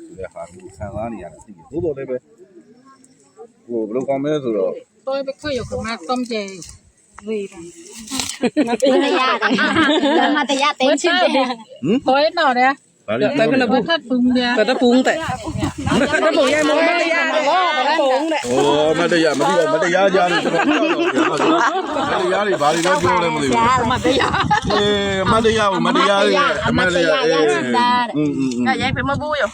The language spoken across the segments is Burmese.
ဆိုတဲ့ဟာကိုခံစားနေရတယ်သိတယ်သို့တော်လည်းပဲဟိုဘယ်လိုကောင်းမလဲဆိုတော့ tôi bị khơi ở mặt tôm chè vì mà tây ya tên chim tôi nó đấy ဘာလို့ แต่เป็นระบุ thắt phùng nha แต่ตะปุงแต่ตะปุงยายมองไม่ได้ยาเลยตะปุงแต่ โอ้မတရားမသိတော့မတရားကြားလို့ကျွန်တော်ပြောတော့မတရားတွေဘာတွေတော့ပြောလဲမသိဘူး mà đây à အေးမတရားဘူးမတရားတွေမတရားအေးยายเป็นมาบูอยู่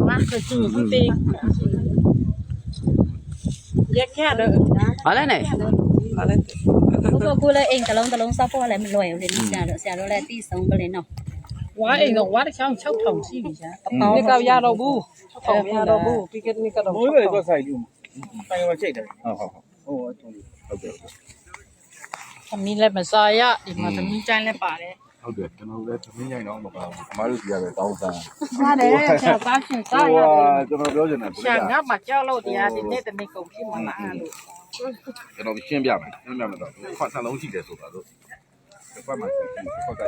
má cái chữ không tin แยกแค่เด้ออะไรไหนอะไร cô lấy anh tao lông sao cô lại mình lòi lên xả rồi lại tí sống bên nó quá anh rồi quá để cháu thòng xí gì chứ นี่ก็ยาดอกบูของยาดอกบูพี่เกตนี่ก็ดอก ဘိုးတွေတော့ဆိုင်ယူဆိုင်မှာချိန်တယ် ဟုတ်ဟုတ် ဟိုဟုတ်ကဲ့ thằng mi lại mà sai á thì mà thằng mi trai lại bà đấy ဟုတ်တယ်ကျွန်တော်လည်းသမင်းရိုင်တော့မပါဘူးအမားတို့စီရတယ်တောင်းစား sao đấy sao ba chuyện ဟို sai á ကျွန်တော်ပြောချင်တယ် chẳng ngáp mà cháu lâu thì à thì nên tụi mình cùng phim mà lạ luôn ကျွန်တော်ရှင်းပြမယ်ရှင်းပြမယ်တော့ခွတ်နှလုံးရှိတယ်ဆိုတာတို့ခွတ်မှာခွတ်က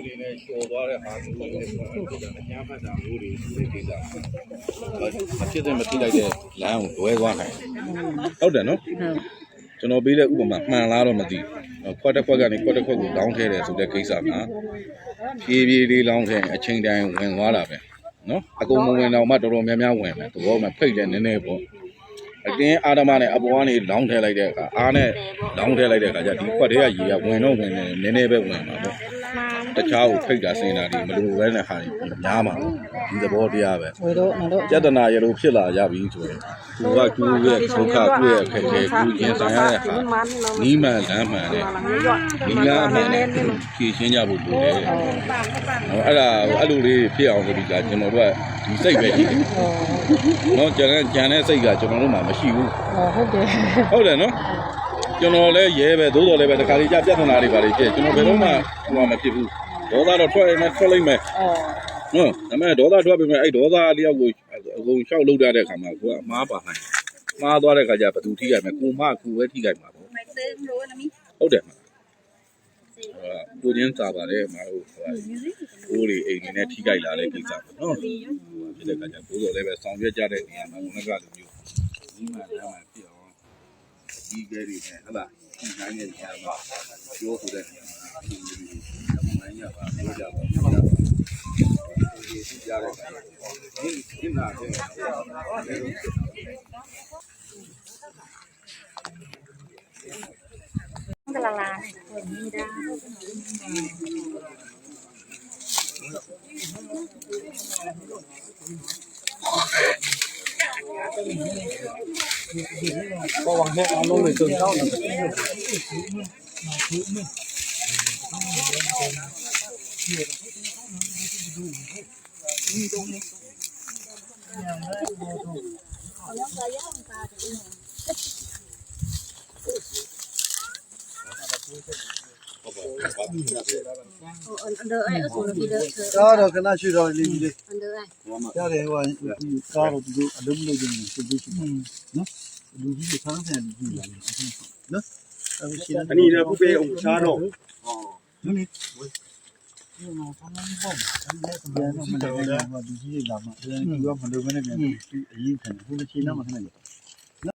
ဒီနေ့ရှိုးသွားတဲ့ဟာကိုလည်းအညာဖတ်တာမျိုးတွေသိကြတာမဖြစ်တဲ့မထိလိုက်တဲ့လမ်းကိုဝဲသွားနိုင်ဟုတ်တယ်နော်ကျွန်တော်ပေးတဲ့ဥပမာမှန်လားတော့မသိခွက်တစ်ခွက်ကနေခွက်တစ်ခွက်ကိုလောင်းထဲတယ်ဆိုတဲ့ကိစ္စမှာဖြည်းဖြည်းလေးလောင်းထဲအချိန်တိုင်းဝင်သွားတာပဲနော်အကုန်မဝင်တော့မှတော်တော်များများဝင်မယ်သဘောမှဖိတ်တယ်နည်းနည်းပေါ့အတင်းအာဓမနဲ့အပေါ်ကနေလောင်းထဲလိုက်တဲ့အခါအားနဲ့လောင်းထဲလိုက်တဲ့အခါကျဒီခွက်တွေကရေကဝင်တော့ဝင်နေနည်းနည်းပဲဝင်မှာပေါ့တခြားကိုဖိတ်တာစင်တာဒီမလိုပဲနဲ့ဟာများမှာဒီသဘောတရားပဲ โอ้ยတို့တို့ ယတနာရလို့ဖြစ်လာရပြီဆိုရင်သူကသူ့ရဲ့ဒုက္ခသူ့ရဲ့အခက်အခဲသူရင်ဆိုင်ရတဲ့ဟာနီးမှန်လမ်းမှန်နဲ့နီးလမ်းမှန်နဲ့ဖြည့်ရှင်းကြဖို့လိုတယ်အဲ့ဒါအဲ့လိုလေးဖြစ်အောင်ဆိုပြီးကကျွန်တော်တို့ကဒီစိတ်ပဲရှိတယ်နော်ကြံတဲ့စိတ်ကကျွန်တော်တို့မှမရှိဘူး ဟုတ်တယ် ဟုတ်တယ်နော်ကျွန်တော်လည်းရဲပဲသို့တော်လည်းပဲတခါလေးကြပြဿနာတွေပါလေဖြစ်ကျွန်တော်ဘယ်တော့မှဟိုမဖြစ်ဘူးဒေါသတော့ထွက်လိုက်မယ်နော်ဒါပေမဲ့ဒေါသထွက်ပြီမဲ့အဲ့ဒေါသလျောက်ကိုအကုန်လျှောက်လုပ်တဲ့အခါမှာကိုကအမားပါနိုင်မှားသွားတဲ့အခါကျဘယ်သူထိခိုက်မလဲကိုမကူပဲထိခိုက်မှာပေါ့ဟုတ်တယ်ကိုချင်းစားပါတယ်မတို့ဟိုးတွေအိမ်နေနဲ့ထိခိုက်လာတဲ့ကိစ္စပေါ့နော်ဖြစ်တဲ့အခါကျသို့တော်လည်းပဲဆောင်ရွက်ကြတဲ့နေရာမှာခုနကလိုမျိုးဒီမှာလည်းမှဖြစ်အောင်ဒီကလေးတွေနဲ့ဟလာဒီနိုင်တဲ့နေရာမှာပြောဆိုတဲ့နေရာမှာဒီနိုင်ရပါပြောကြပါကြားရတယ်ဒီနာတဲ့ cái là này đi ra có bằng hết nó luôn để từng sau là under ai ở xuống đi được đó rồi cái nào chưa rồi đi đi under ai ra đây qua cao rồi tụi đúng rồi dùng tụi nó đúng cái sáng này đi làm đó anh đi ra búp bê ông cha đâu nó đi nhưng mà không ăn bông anh bé còn bé nó mình làm mà đi làm mà đi qua mình đâu cái này thì ý thành không có chi nó mà thế này